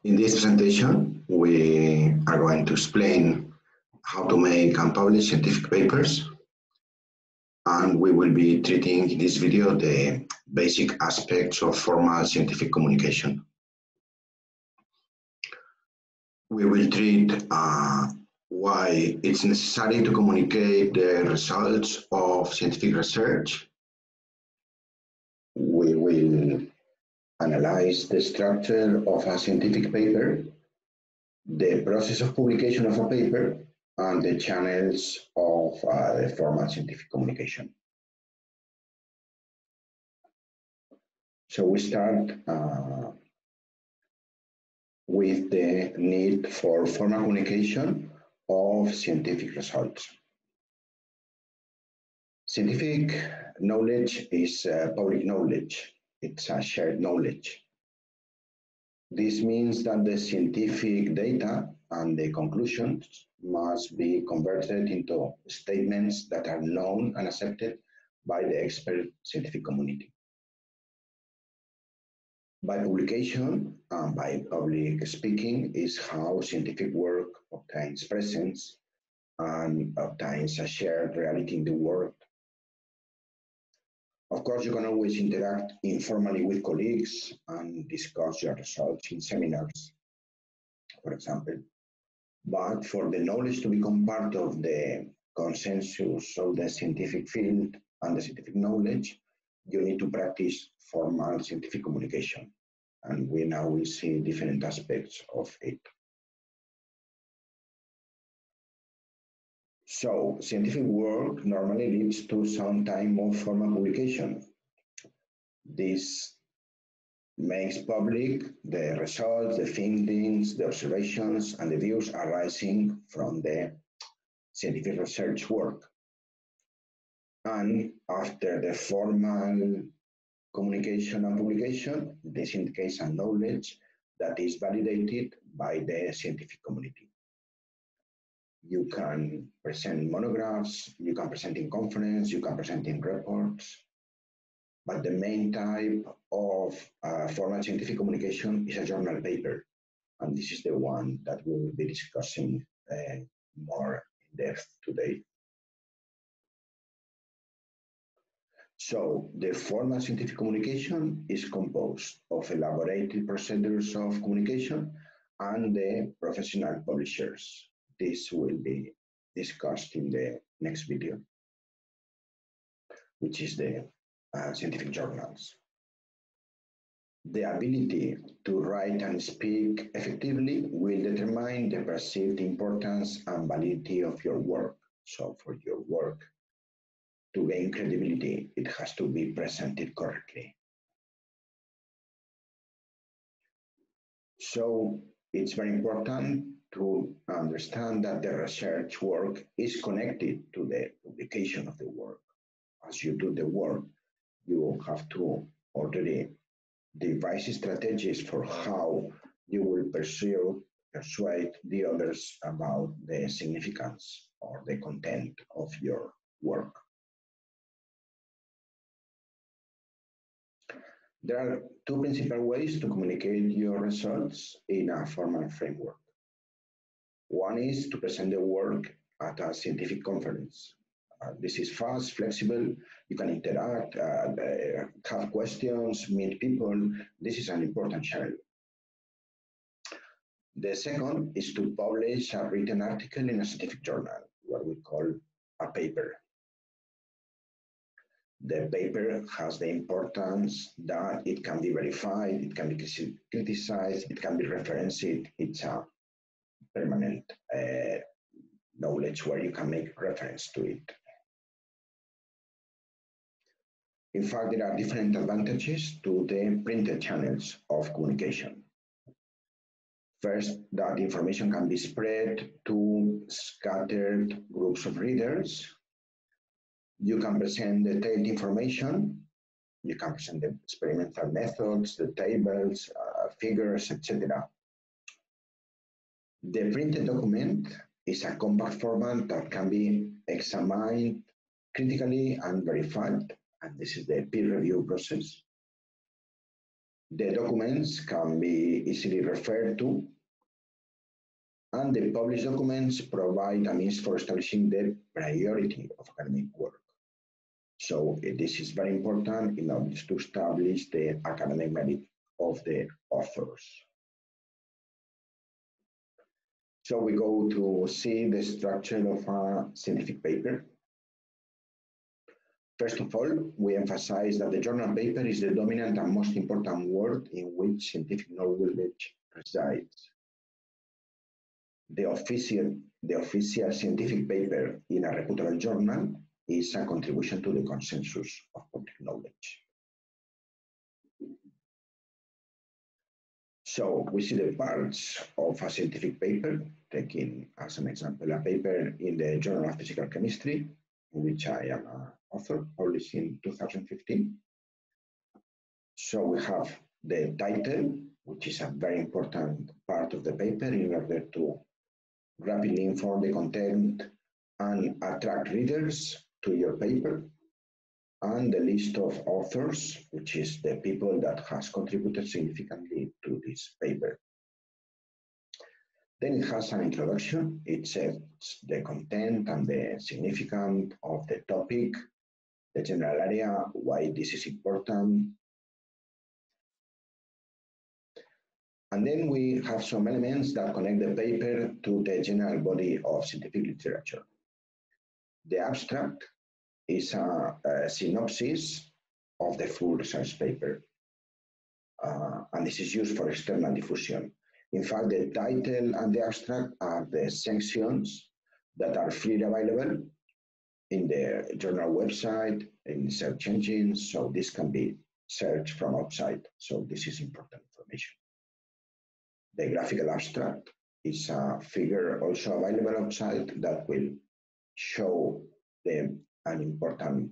In this presentation, we are going to explain how to make and publish scientific papers, and we will be treating in this video the basic aspects of formal scientific communication. We will treat why it's necessary to communicate the results of scientific research. We will analyze the structure of a scientific paper, the process of publication of a paper, and the channels of the formal scientific communication. So we start with the need for formal communication of scientific results. Scientific knowledge is public knowledge. It's a shared knowledge. This means that the scientific data and the conclusions must be converted into statements that are known and accepted by the expert scientific community. By publication and by public speaking is how scientific work obtains presence and obtains a shared reality in the world. Of course, you can always interact informally with colleagues and discuss your results in seminars, for example. But for the knowledge to become part of the consensus of the scientific field and the scientific knowledge, you need to practice formal scientific communication. And we now will see different aspects of it. So, scientific work normally leads to some time of formal publication. This makes public the results, the findings, the observations, and the views arising from the scientific research work. And after the formal communication and publication, this indicates a knowledge that is validated by the scientific community. You can present monographs, you can present in conference, you can present in reports, but the main type of formal scientific communication is a journal paper, and this is the one that we will be discussing more in depth today. So the formal scientific communication is composed of elaborated procedures of communication and the professional publishers. This will be discussed in the next video, which is the scientific journals. The ability to write and speak effectively will determine the perceived importance and validity of your work. So for your work to gain credibility, it has to be presented correctly. So it's very important to understand that the research work is connected to the publication of the work. As you do the work, you have to already devise strategies for how you will persuade the others about the significance or the content of your work. There are two principal ways to communicate your results in a formal framework. One is to present the work at a scientific conference. This is fast, flexible, you can interact, have questions, meet people. This is an important channel. The second is to publish a written article in a scientific journal, what we call a paper. The paper has the importance that it can be verified, it can be criticized, it can be referenced. It's a permanent knowledge where you can make reference to it. In fact, there are different advantages to the printed channels of communication. First, that information can be spread to scattered groups of readers. You can present detailed information. You can present the experimental methods, the tables, figures, etc. The printed document is a compact format that can be examined critically and verified, and this is the peer review process. The documents can be easily referred to, and the published documents provide a means for establishing the priority of academic work. So this is very important in order to establish the academic merit of the authors. So we go to see the structure of a scientific paper. First of all, we emphasize that the journal paper is the dominant and most important word in which scientific knowledge resides. The official scientific paper in a reputable journal is a contribution to the consensus of public knowledge. So we see the parts of a scientific paper, taking as an example a paper in the Journal of Physical Chemistry, in which I am an author, published in 2015. So we have the title, which is a very important part of the paper in order to rapidly inform the content and attract readers to your paper, and the list of authors, which is the people that has contributed significantly to this paper. Then it has an introduction. It sets the content and the significance of the topic, the general area, why this is important. And then we have some elements that connect the paper to the general body of scientific literature. The abstract is a synopsis of the full research paper, and this is used for external diffusion. In fact, the title and the abstract are the sections that are freely available in the journal website, in search engines, so this can be searched from outside, so this is important information. The graphical abstract is a figure also available outside that will show an important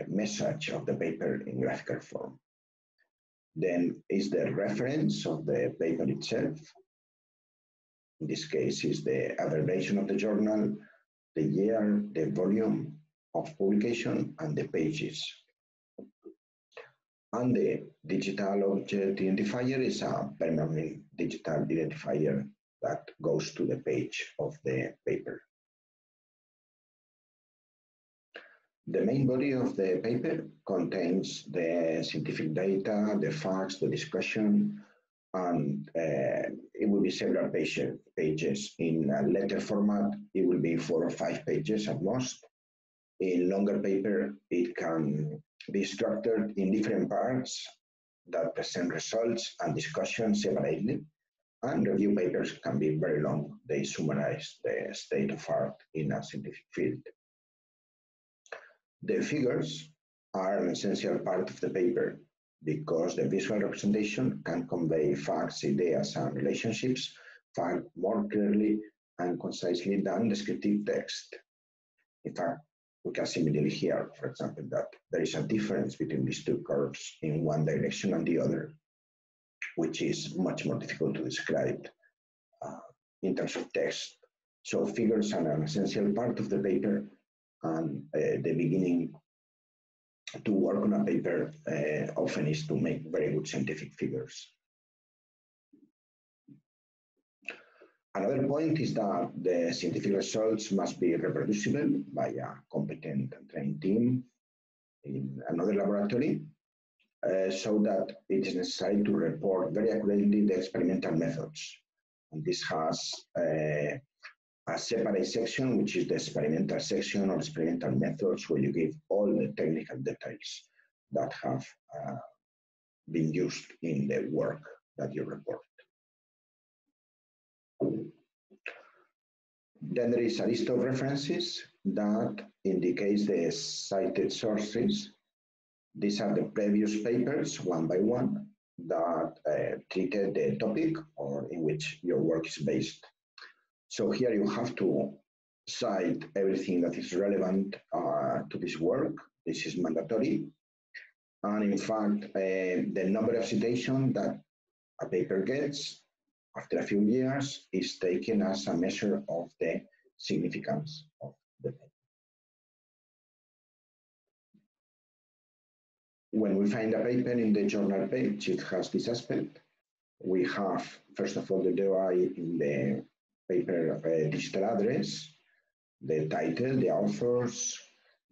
message of the paper in graphical form. Then is the reference of the paper itself. In this case is the abbreviation of the journal, the year, the volume of publication, and the pages. And the digital object identifier is a permanent digital identifier that goes to the page of the paper. The main body of the paper contains the scientific data, the facts, the discussion, and it will be several pages. In a letter format, it will be 4 or 5 pages at most. In longer paper, it can be structured in different parts that present results and discussions separately. And review papers can be very long. They summarize the state of art in a scientific field. The figures are an essential part of the paper because the visual representation can convey facts, ideas, and relationships far more clearly and concisely than descriptive text. In fact, we can see immediately here, for example, that there is a difference between these two curves in one direction and the other, which is much more difficult to describe in terms of text. So figures are an essential part of the paper, and the beginning to work on a paper often is to make very good scientific figures. Another point is that the scientific results must be reproducible by a competent and trained team in another laboratory, so that it is necessary to report very accurately the experimental methods. And this has a separate section, which is the experimental section or experimental methods, where you give all the technical details that have been used in the work that you report. Then there is a list of references that indicates the cited sources. These are the previous papers, one by one, that treated the topic or in which your work is based. So here you have to cite everything that is relevant to this work. This is mandatory. And in fact, the number of citations that a paper gets after a few years is taken as a measure of the significance of the paper. When we find a paper in the journal page, it has this aspect. We have, first of all, the DOI in the paper digital address, the title, the authors,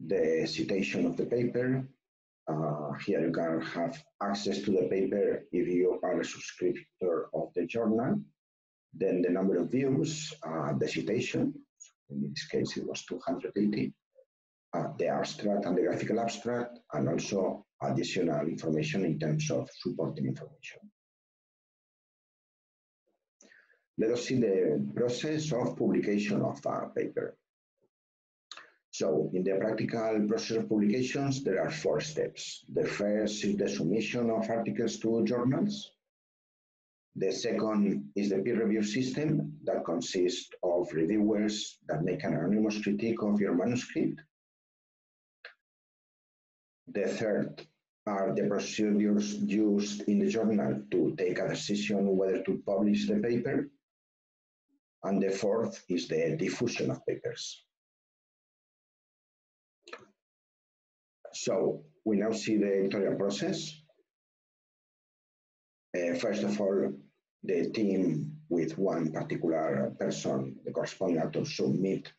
the citation of the paper. Here you can have access to the paper if you are a subscriber of the journal. Then the number of views, the citation, in this case it was 280, the abstract and the graphical abstract, and also additional information in terms of supporting information. Let us see the process of publication of a paper. So in the practical process of publications, there are 4 steps. The first is the submission of articles to journals. The second is the peer review system that consists of reviewers that make an anonymous critique of your manuscript. The third are the procedures used in the journal to take a decision whether to publish the paper. And the fourth is the diffusion of papers. So we now see the editorial process. First of all, the team with one particular person, the corresponding author, submit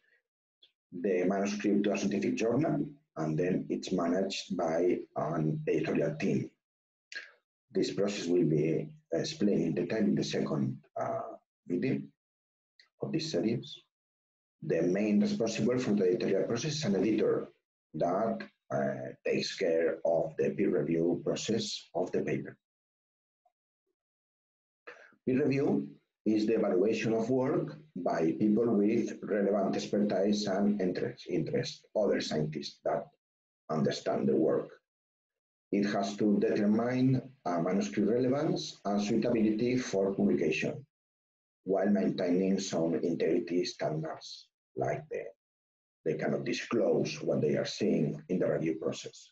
the manuscript to a scientific journal, and then it's managed by an editorial team. This process will be explained in detail in the second video of this series. The main responsible for the editorial process is an editor that takes care of the peer review process of the paper. Peer review is the evaluation of work by people with relevant expertise and interest, other scientists that understand the work. It has to determine manuscript relevance and suitability for publication, while maintaining some integrity standards, like they cannot disclose what they are seeing in the review process.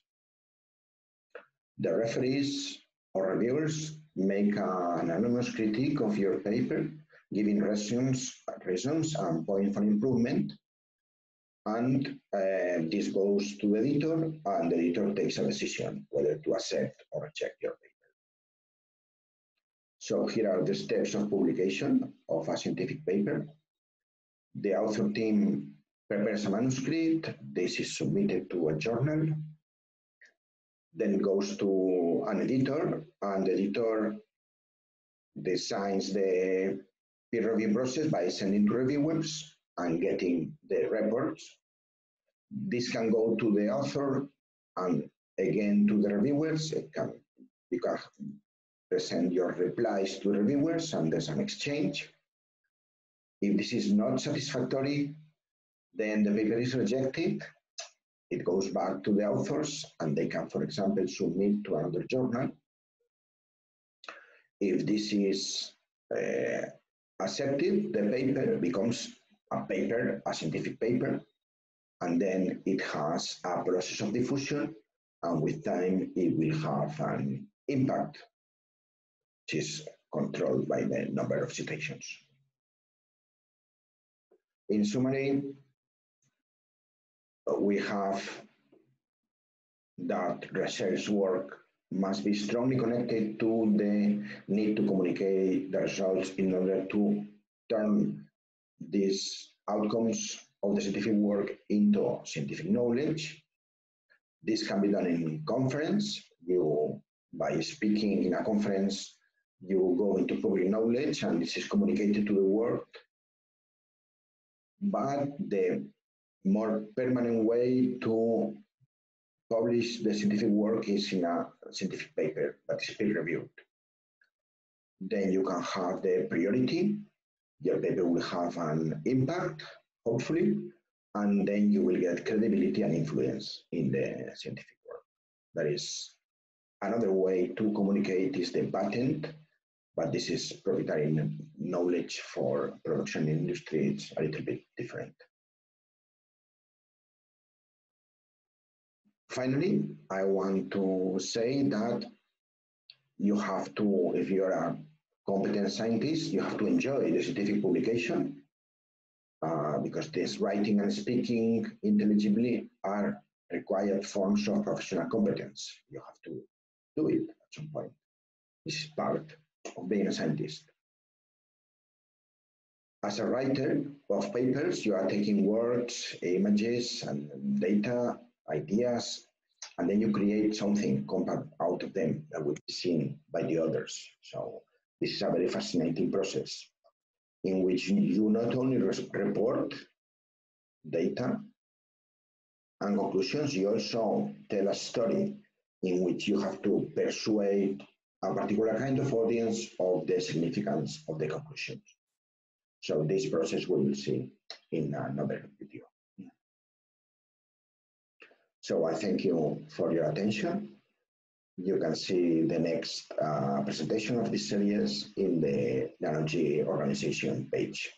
The referees or reviewers make an anonymous critique of your paper, giving reasons and points for improvement, and this goes to the editor, and the editor takes a decision whether to accept or reject your paper. So here are the steps of publication of a scientific paper. The author team prepares a manuscript. This is submitted to a journal. Then it goes to an editor, and the editor designs the peer review process by sending to reviewers and getting the reports. This can go to the author and again to the reviewers. You can present your replies to reviewers, and there's an exchange. If this is not satisfactory, then the paper is rejected. It goes back to the authors, and they can, for example, submit to another journal. If this is accepted, the paper becomes a scientific paper, and then it has a process of diffusion, and with time it will have an impact, which is controlled by the number of citations. In summary, we have that research work must be strongly connected to the need to communicate the results in order to turn these outcomes of the scientific work into scientific knowledge. This can be done in conference. By speaking in a conference, you go into public knowledge, and this is communicated to the world. But the more permanent way to publish the scientific work is in a scientific paper that is peer-reviewed. Then you can have the priority. Your paper will have an impact, hopefully, and then you will get credibility and influence in the scientific work. That is another way to communicate is the patent, but this is proprietary knowledge for production industry. It's a little bit different. Finally, I want to say that you have to, if you're a competent scientist, you have to enjoy the scientific publication because this writing and speaking intelligibly are required forms of professional competence. You have to do it at some point. This is part of being a scientist. As a writer of papers, you are taking words, images, and data, ideas, and then you create something compact out of them that will be seen by the others. So this is a very fascinating process in which you not only report data and conclusions, you also tell a story in which you have to persuade a particular kind of audience of the significance of the conclusions. So this process we will see in another video. So I thank you for your attention. You can see the next presentation of this series in the nanoGe organization page.